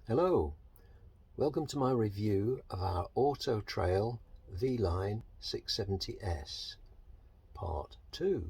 Hello, welcome to my review of our Auto Trail V-Line 670S Part 2.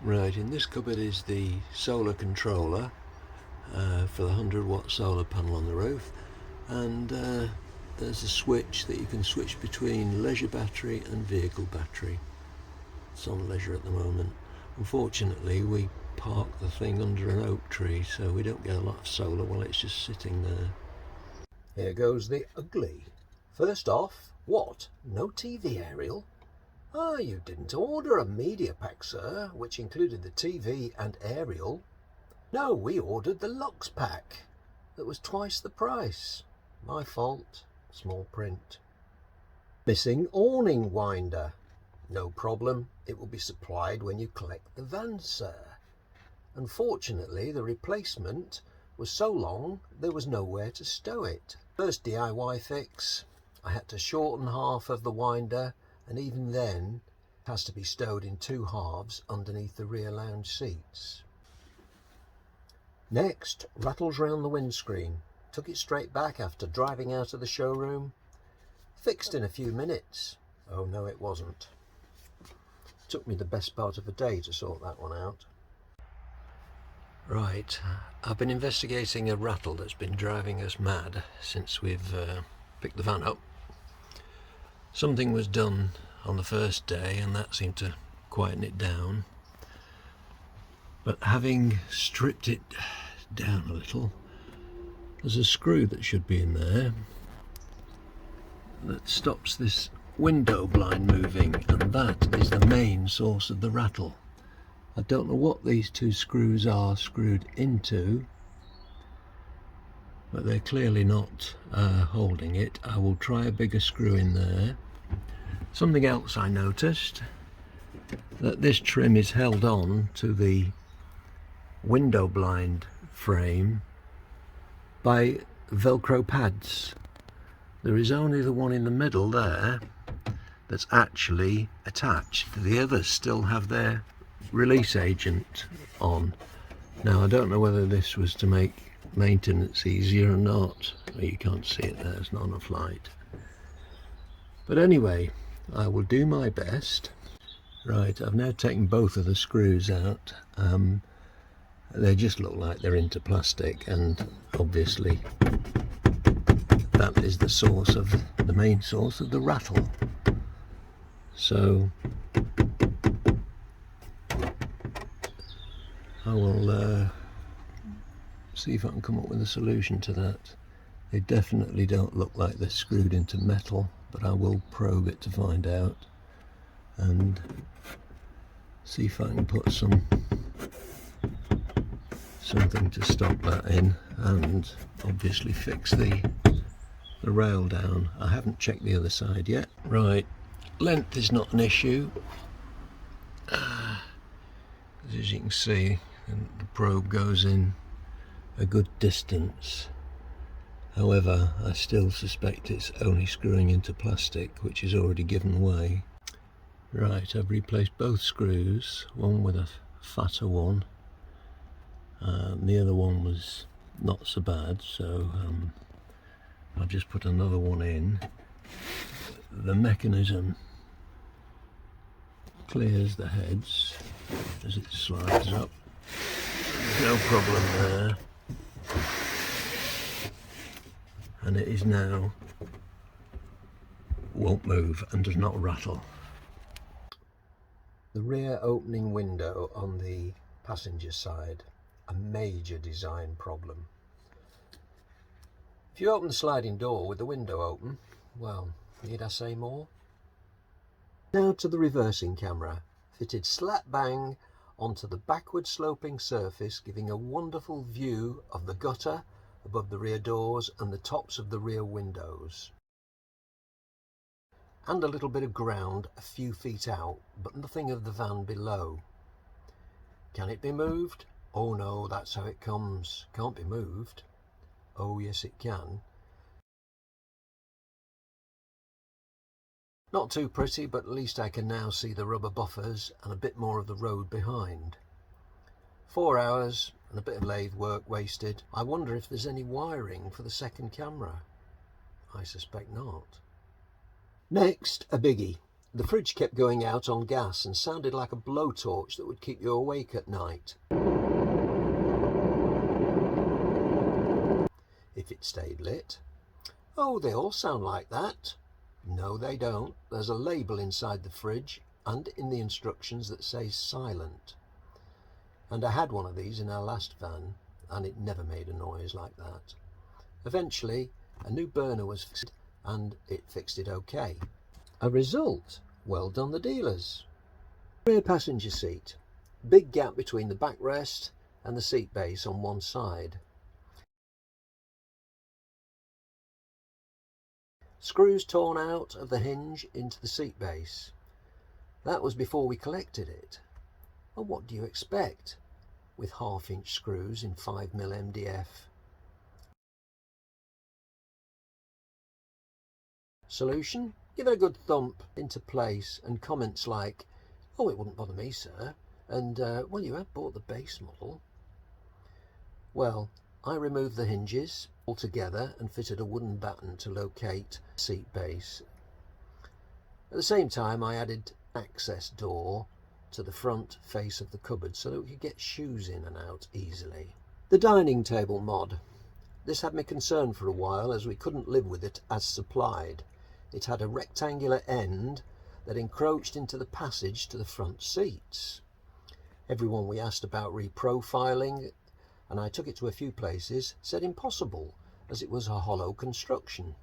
Right, in this cupboard is the solar controller for the 100-watt solar panel on the roof, and there's a switch that you can switch between leisure battery and vehicle battery. It's on leisure at the moment. Unfortunately, we park the thing under an oak tree, so we don't get a lot of solar while it's just sitting there. Here goes the ugly. First off, what? No TV aerial? Ah, you didn't order a media pack, sir, which included the TV and aerial. No, we ordered the Lux pack. That was twice the price. My fault. Small print. Missing awning winder. No problem. It will be supplied when you collect the van, sir. Unfortunately, the replacement was so long there was nowhere to stow it. First DIY fix, I had to shorten half of the winder, and even then it has to be stowed in two halves underneath the rear lounge seats. Next, rattles round the windscreen. Took it straight back after driving out of the showroom. Fixed in a few minutes. Oh no, it wasn't. Took me the best part of a day to sort that one out. Right, I've been investigating a rattle that's been driving us mad since we've picked the van up. Something was done on the first day and that seemed to quieten it down. But having stripped it down a little, there's a screw that should be in there that stops this window blind moving, and that is the main source of the rattle. I don't know what these two screws are screwed into, but they're clearly not holding it. I will try a bigger screw in there. Something else I noticed, that this trim is held on to the window blind frame by Velcro pads. There is only the one in the middle there that's actually attached. The others still have their release agent on. Now I don't know whether this was to make maintenance easier or not. You can't see it there, it's not enough light. But anyway, I will do my best. Right, I've now taken both of the screws out. They just look like they're into plastic, and obviously that is the source of the main source of the rattle. So I will see if I can come up with a solution to that. They definitely don't look like they're screwed into metal, but I will probe it to find out and see if I can put something to stop that in, and obviously fix the rail down. I haven't checked the other side yet. Right, length is not an issue. As you can see, the probe goes in a good distance. However, I still suspect it's only screwing into plastic, which is already given way. Right, I've replaced both screws, one with a fatter one. The other one was not so bad, so I've just put another one in. The mechanism clears the heads as it slides up. There's no problem there. And it is now, won't move and does not rattle. The rear opening window on the passenger side, a major design problem. If you open the sliding door with the window open, well, need I say more? Now to the reversing camera, fitted slap bang onto the backward sloping surface, giving a wonderful view of the gutter above the rear doors and the tops of the rear windows. And a little bit of ground a few feet out, but nothing of the van below. Can it be moved? Oh no, that's how it comes. Can't be moved. Oh yes it can. Not too pretty, but at least I can now see the rubber buffers and a bit more of the road behind. 4 hours and a bit of lathe work wasted. I wonder if there's any wiring for the second camera. I suspect not. Next, a biggie. The fridge kept going out on gas and sounded like a blowtorch that would keep you awake at night, if it stayed lit. Oh, they all sound like that. No, they don't. There's a label inside the fridge and in the instructions that says silent. And I had one of these in our last van, and it never made a noise like that. Eventually, a new burner was fixed, and it fixed it okay. A result. Well done, the dealers. Rear passenger seat. Big gap between the backrest and the seat base on one side. Screws torn out of the hinge into the seat base. That was before we collected it. Well, what do you expect with half-inch screws in 5mm MDF? Solution? Give it a good thump into place and comments like, "Oh, it wouldn't bother me, sir," and "Well, you have bought the base model." Well, I removed the hinges altogether and fitted a wooden batten to locate the seat base. At the same time, I added access door to the front face of the cupboard so that we could get shoes in and out easily. The dining table mod. This had me concerned for a while as we couldn't live with it as supplied. It had a rectangular end that encroached into the passage to the front seats. Everyone we asked about reprofiling, and I took it to a few places, said impossible as it was a hollow construction.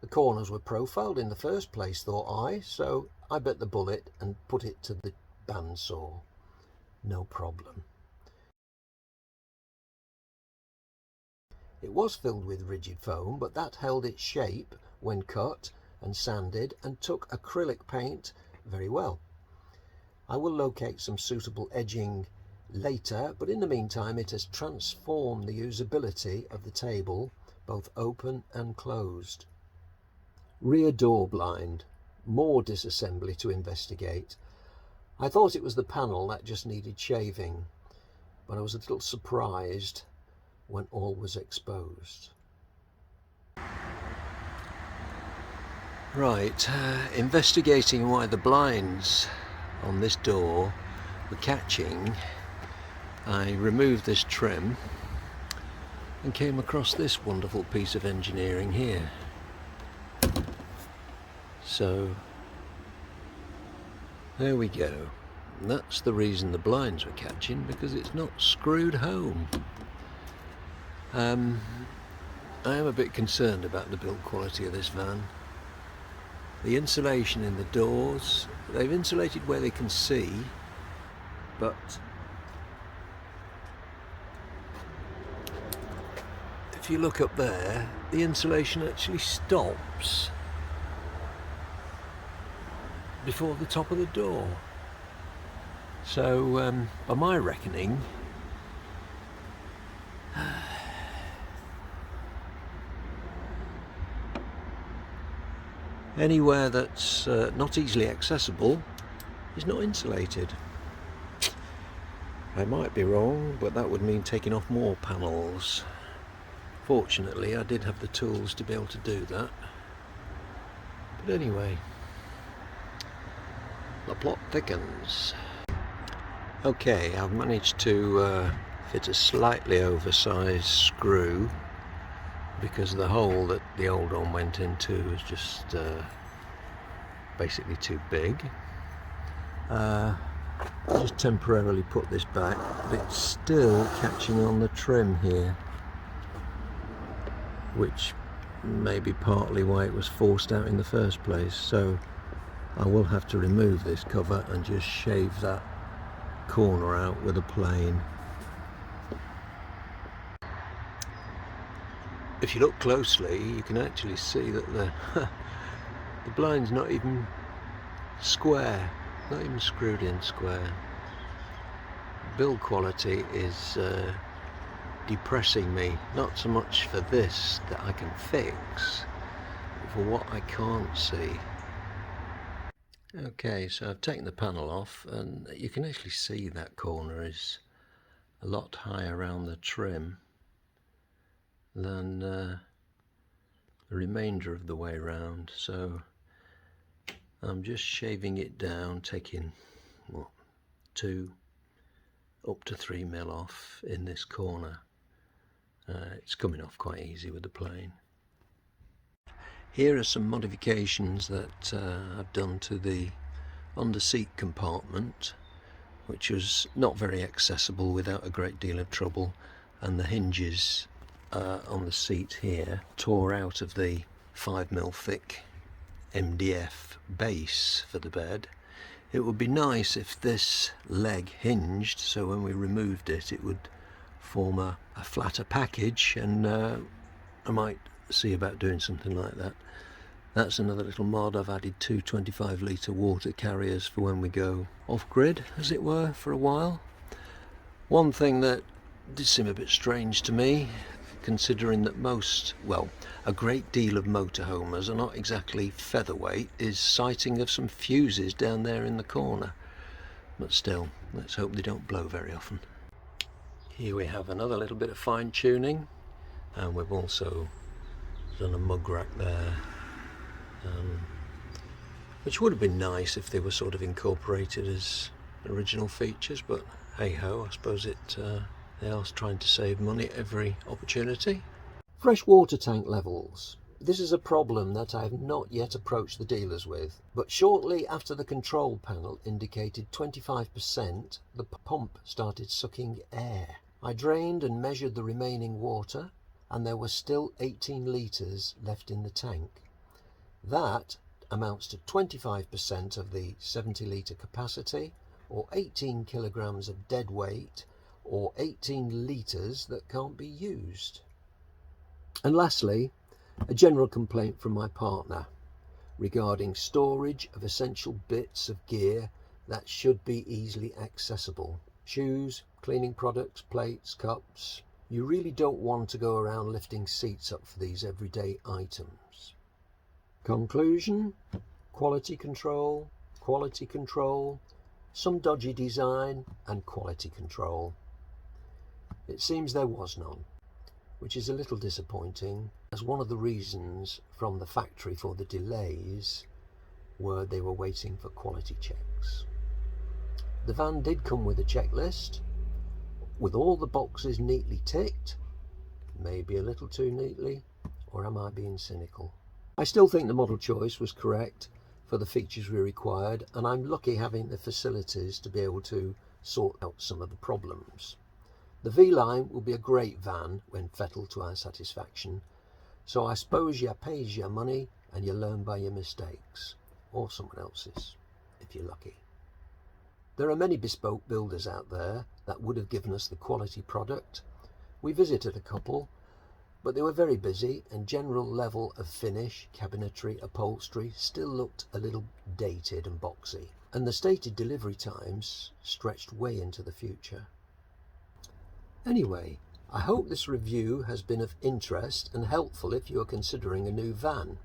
The corners were profiled in the first place, thought I, so I bit the bullet and put it to the bandsaw. No problem. It was filled with rigid foam, but that held its shape when cut and sanded and took acrylic paint very well. I will locate some suitable edging later, but in the meantime it has transformed the usability of the table, both open and closed. Rear door blind. More disassembly to investigate. I thought it was the panel that just needed shaving, but I was a little surprised when all was exposed. Right, investigating why the blinds on this door were catching, I removed this trim and came across this wonderful piece of engineering here. So there we go. And that's the reason the blinds were catching, because it's not screwed home. I am a bit concerned about the build quality of this van. The insulation in the doors, they've insulated where they can see, but if you look up there, the insulation actually stops before the top of the door. So by my reckoning, anywhere that's not easily accessible is not insulated. I might be wrong, but that would mean taking off more panels. Fortunately, I did have the tools to be able to do that. But anyway, the plot thickens. Okay, I've managed to fit a slightly oversized screw because the hole that the old one went into is just basically too big. Just temporarily put this back, but it's still catching on the trim here, which may be partly why it was forced out in the first place. So I will have to remove this cover and just shave that corner out with a plane. If you look closely, you can actually see that the blind's not even square, not even screwed in square. Build quality is depressing me, not so much for this that I can fix, but for what I can't see. Okay, so I've taken the panel off and you can actually see that corner is a lot higher around the trim than the remainder of the way round, so I'm just shaving it down, taking what, 2 up to 3 mil off in this corner. It's coming off quite easy with the plane. Here are some modifications that I've done to the under seat compartment, which was not very accessible without a great deal of trouble, and the hinges on the seat here tore out of the 5mm thick MDF base for the bed. It would be nice if this leg hinged, so when we removed it, it would form a flatter package, and I might see about doing something like that. That's another little mod. I've added 2 25-litre water carriers for when we go off-grid, as it were, for a while. One thing that did seem a bit strange to me, considering that a great deal of motorhomers are not exactly featherweight, is sighting of some fuses down there in the corner. But still, let's hope they don't blow very often. Here we have another little bit of fine-tuning, and we've also done a mug rack there, which would have been nice if they were sort of incorporated as original features, but hey ho, I suppose they are trying to save money at every opportunity. Fresh water tank levels. This is a problem that I have not yet approached the dealers with, but shortly after the control panel indicated 25%, the pump started sucking air. I drained and measured the remaining water, and there was still 18 litres left in the tank. That amounts to 25% of the 70-litre capacity, or 18 kilograms of dead weight, or 18 litres that can't be used. And lastly, a general complaint from my partner regarding storage of essential bits of gear that should be easily accessible. Shoes, cleaning products, plates, cups. You really don't want to go around lifting seats up for these everyday items. Conclusion: quality control, some dodgy design, and quality control. It seems there was none, which is a little disappointing, as one of the reasons from the factory for the delays were they were waiting for quality checks. The van did come with a checklist, with all the boxes neatly ticked, maybe a little too neatly, or am I being cynical? I still think the model choice was correct for the features we required, and I'm lucky having the facilities to be able to sort out some of the problems. The V-Line will be a great van when fettled to our satisfaction, so I suppose you pays your money and you learn by your mistakes, or someone else's, if you're lucky. There are many bespoke builders out there that would have given us the quality product. We visited a couple, but they were very busy, and general level of finish, cabinetry, upholstery still looked a little dated and boxy, and the stated delivery times stretched way into the future. Anyway, I hope this review has been of interest and helpful if you are considering a new van.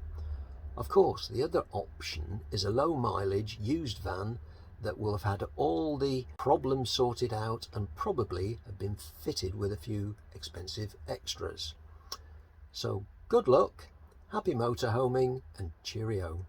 Of course, the other option is a low mileage used van that will have had all the problems sorted out and probably have been fitted with a few expensive extras. So good luck, happy motorhoming, and cheerio.